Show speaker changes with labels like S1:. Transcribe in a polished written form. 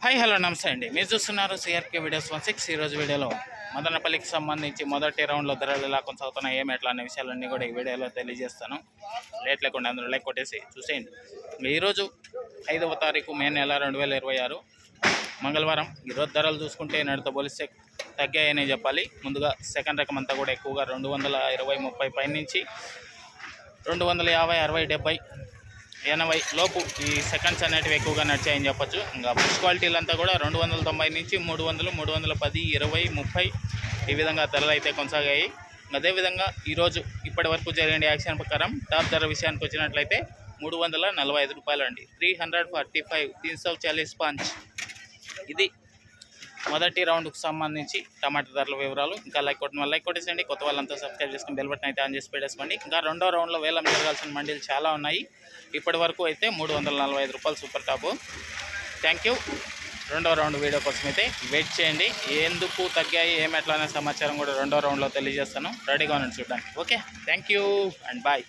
S1: Hi hello నమస్తే అండి. మీరు చూస్తున్నారు సిఆర్కే వీడియోస్ 16. ఈరోజు వీడియోలో మదనపల్లికి సంబంధించి మొదటి రౌండ్లో ధరలు ఎలా కొనసాగుతున్నాయి, ఏమి ఎట్లా అనే విషయాలన్నీ కూడా ఈ వీడియోలో తెలియజేస్తాను. లేట్ లేకుండా అందరూ లైక్ కొట్టేసి చూసేయండి. ఈరోజు 5వ తారీఖు మే నెల 2026 మంగళవారం. ఈరోజు ధరలు చూసుకుంటే నేటితో పోలిస్తే తగ్గాయని చెప్పాలి. ముందుగా సెకండ్ రకం అంతా కూడా ఎక్కువగా 220-30 పైనుంచి 250, 60, 70, 80 లోపు ఈ సెకండ్స్ అనేటివి ఎక్కువగా నడిచాయని చెప్పొచ్చు. ఇంకా ఫస్ట్ క్వాలిటీలు అంతా కూడా 290 నుంచి 300, 310, 20, 30 ఈ విధంగా ధరలు అయితే కొనసాగాయి. అదేవిధంగా ఈరోజు ఇప్పటి వరకు జరిగిన యాక్షన్ ప్రకారం టాప్ ధర విషయానికి వచ్చినట్లయితే 345 రూపాయలు అండి. 345, 340 ఇది మొదటి రౌండ్కు సంబంధించి టమాటా ధరల వివరాలు. ఇంకా లైక్ కొట్టేసండి. కొత్త వాళ్ళంతా సబ్స్క్రైబ్ చేసుకుని బెల్ బటన్ అయితే ఆన్ చేసి పెట్టేసుకోండి. ఇంకా రెండో రౌండ్లో వేలం జరగాల్సిన మండీలు చాలా ఉన్నాయి. ఇప్పటి వరకు అయితే 345 రూపాయలు సూపర్ టాపు. Thank you. రెండో రౌండ్ వీడియో కోసం అయితే వెయిట్ చేయండి. ఎందుకు తగ్గాయి ఏమెట్లా అనే సమాచారం కూడా రెండో రౌండ్లో తెలియజేస్తాను. రెడీగా ఉన్నాను చూడడానికి. Okay, thank you and bye.